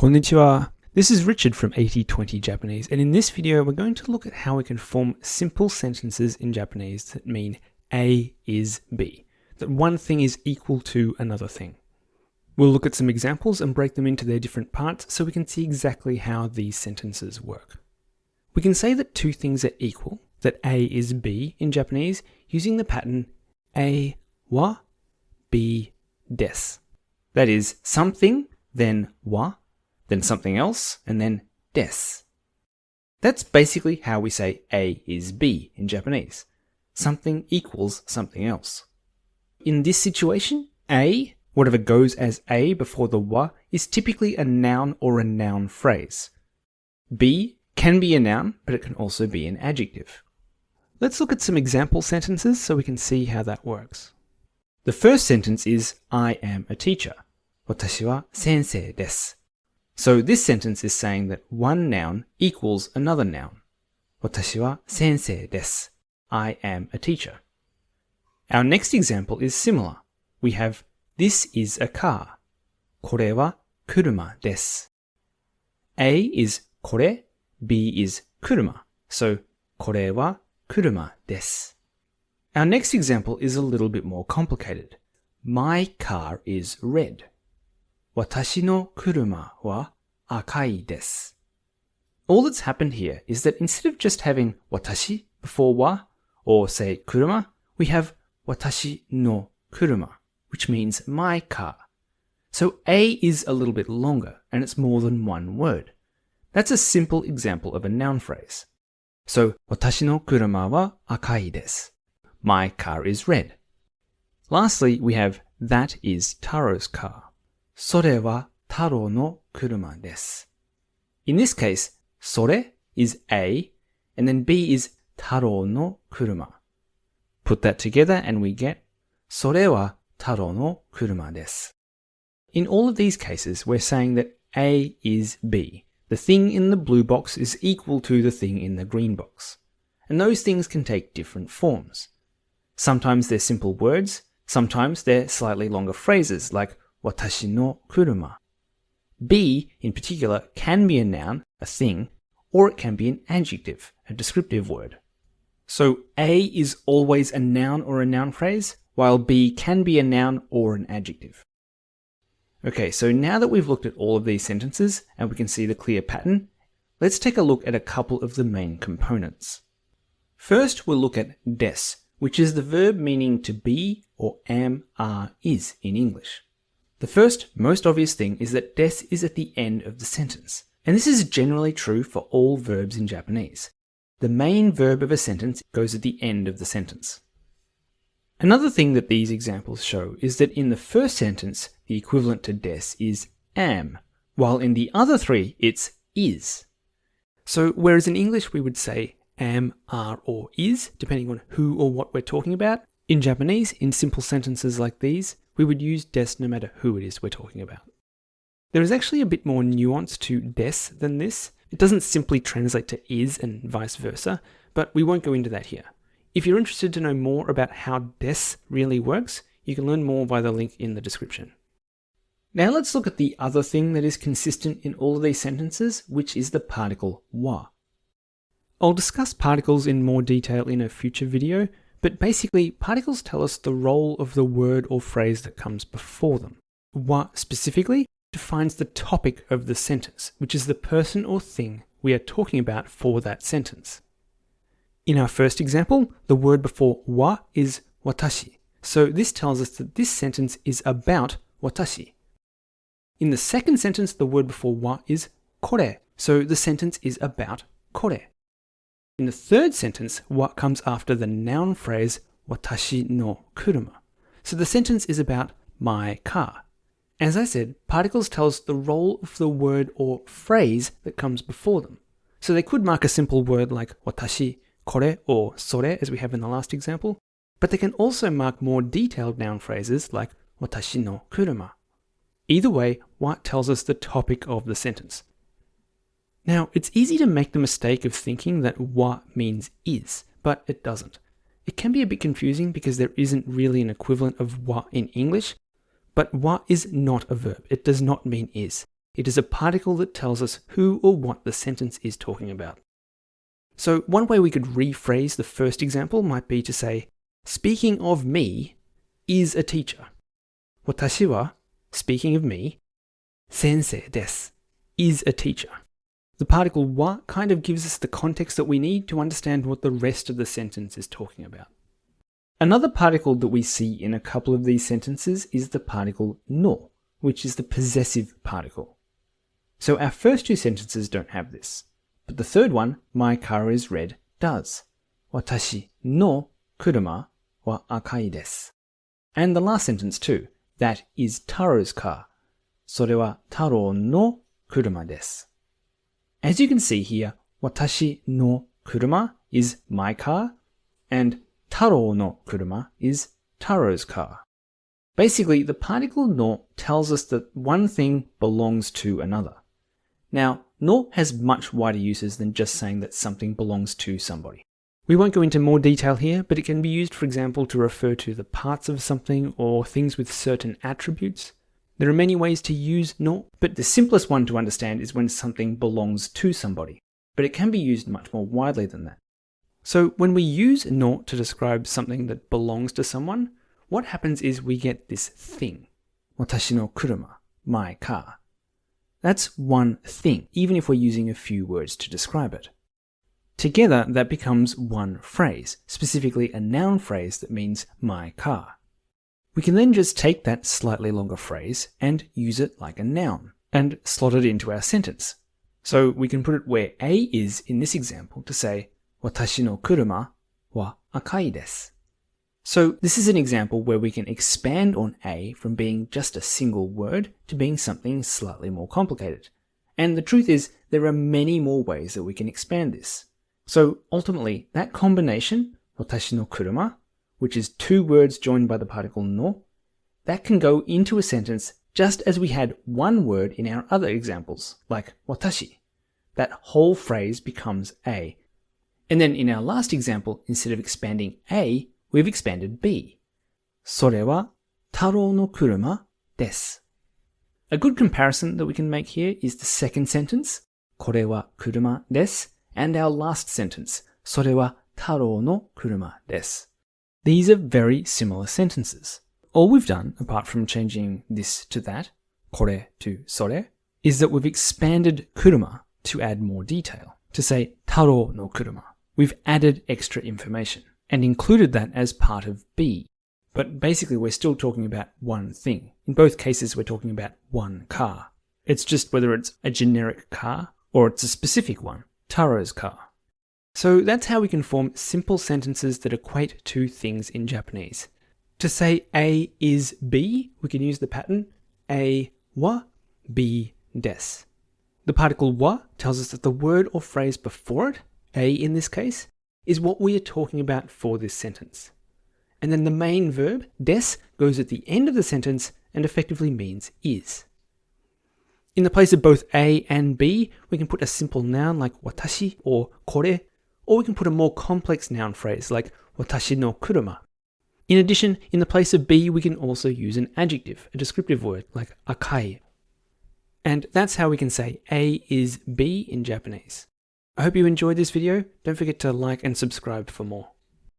Konnichiwa. This is Richard from 8020 Japanese, and in this video we're going to look at how we can form simple sentences in Japanese that mean A is B, that one thing is equal to another thing. We'll look at some examples and break them into their different parts so we can see exactly how these sentences work. We can say that two things are equal, that A is B in Japanese, using the pattern A wa, B des. That is, something, then wa, then something else, and then des. That's basically how we say A is B in Japanese. Something equals something else. In this situation, A, whatever goes as A before the wa, is typically a noun or a noun phrase. B can be a noun, but it can also be an adjective. Let's look at some example sentences so we can see how that works. The first sentence is, I am a teacher. Watashi wa sensei desu. So this sentence is saying that one noun equals another noun. Watashi wa sensei desu. I am a teacher. Our next example is similar. We have, this is a car. Kore wa kuruma desu. A is kore, B is kuruma. So, kore wa kuruma desu. Our next example is a little bit more complicated. My car is red. Watashi no kuruma wa akai desu. All that's happened here is that instead of just having watashi before wa, or say kuruma, we have watashi no kuruma, which means my car. So A is a little bit longer, and it's more than one word. That's a simple example of a noun phrase. So, watashi no kuruma wa akai desu. My car is red. Lastly, we have, that is Taro's car. Sore wa Taro no kuruma desu. In this case, sore is A, and then B is Taro no kuruma. Put that together and we get, sore wa Taro no kuruma desu. In all of these cases, we're saying that A is B. The thing in the blue box is equal to the thing in the green box. And those things can take different forms. Sometimes they're simple words, sometimes they're slightly longer phrases like watashi no kuruma. B, in particular, can be a noun, a thing, or it can be an adjective, a descriptive word. So A is always a noun or a noun phrase, while B can be a noun or an adjective. Okay, so now that we've looked at all of these sentences and we can see the clear pattern, let's take a look at a couple of the main components. First, we'll look at des, which is the verb meaning to be or am, are, is in English. The first, most obvious thing is that des is at the end of the sentence, and this is generally true for all verbs in Japanese. The main verb of a sentence goes at the end of the sentence. Another thing that these examples show is that in the first sentence, the equivalent to des is am, while in the other three, it's is. So whereas in English we would say am, are, or is, depending on who or what we're talking about, in Japanese, in simple sentences like these, we would use des no matter who it is we're talking about. There is actually a bit more nuance to des than this. It doesn't simply translate to is and vice versa, but we won't go into that here. If you're interested to know more about how des really works, you can learn more via the link in the description. Now let's look at the other thing that is consistent in all of these sentences, which is the particle wa. I'll discuss particles in more detail in a future video, but basically particles tell us the role of the word or phrase that comes before them. Wa specifically defines the topic of the sentence, which is the person or thing we are talking about for that sentence. In our first example, the word before wa is watashi, so this tells us that this sentence is about watashi. In the second sentence, the word before wa is kore, so the sentence is about kore. In the third sentence, wa comes after the noun phrase watashi no kuruma, so the sentence is about my car. As I said, particles tell us the role of the word or phrase that comes before them. So they could mark a simple word like watashi, kore, or sore, as we have in the last example, but they can also mark more detailed noun phrases like watashi no kuruma. Either way, wa tells us the topic of the sentence. Now, it's easy to make the mistake of thinking that wa means is, but it doesn't. It can be a bit confusing because there isn't really an equivalent of wa in English, but wa is not a verb. It does not mean is. It is a particle that tells us who or what the sentence is talking about. So one way we could rephrase the first example might be to say, speaking of me is a teacher. Watashi wa, speaking of me, sensei desu, is a teacher. The particle wa kind of gives us the context that we need to understand what the rest of the sentence is talking about. Another particle that we see in a couple of these sentences is the particle no, which is the possessive particle. So our first two sentences don't have this, but the third one, my car is red, does. Watashi no kuruma wa akai desu. And the last sentence too, that is Taro's car. それは Taro no kuruma desu. As you can see here, watashi no kuruma is my car, and Taro no kuruma is Taro's car. Basically, the particle no tells us that one thing belongs to another. Now, no has much wider uses than just saying that something belongs to somebody. We won't go into more detail here, but it can be used, for example, to refer to the parts of something or things with certain attributes. There are many ways to use no, but the simplest one to understand is when something belongs to somebody, but it can be used much more widely than that. So when we use no to describe something that belongs to someone, what happens is we get this thing. Watashi no kuruma, my car. That's one thing, even if we're using a few words to describe it. Together, that becomes one phrase, specifically a noun phrase that means my car. We can then just take that slightly longer phrase and use it like a noun, and slot it into our sentence. So we can put it where A is in this example to say, Watashi no kuruma wa akai desu. So this is an example where we can expand on A from being just a single word to being something slightly more complicated. And the truth is, there are many more ways that we can expand this. So ultimately, that combination, watashi no kuruma, which is two words joined by the particle no, that can go into a sentence just as we had one word in our other examples, like watashi. That whole phrase becomes A. And then in our last example, instead of expanding A, we've expanded B. それは Taro no kuruma desu. A good comparison that we can make here is the second sentence, これは kuruma desu, and our last sentence, それは Taro no kuruma desu. These are very similar sentences. All we've done, apart from changing this to that, これ to それ, is that we've expanded kuruma to add more detail. To say Taro no kuruma, we've added extra information and included that as part of B. But basically we're still talking about one thing. In both cases we're talking about one car. It's just whether it's a generic car or it's a specific one, Taro's car. So that's how we can form simple sentences that equate two things in Japanese. To say A is B, we can use the pattern A wa B desu. The particle wa tells us that the word or phrase before it, A in this case, is what we are talking about for this sentence. And then the main verb, des, goes at the end of the sentence and effectively means is. In the place of both A and B, we can put a simple noun like watashi or kore, or we can put a more complex noun phrase like watashi no kuruma. In addition, in the place of B, we can also use an adjective, a descriptive word like akai. And that's how we can say A is B in Japanese. I hope you enjoyed this video. Don't forget to like and subscribe for more.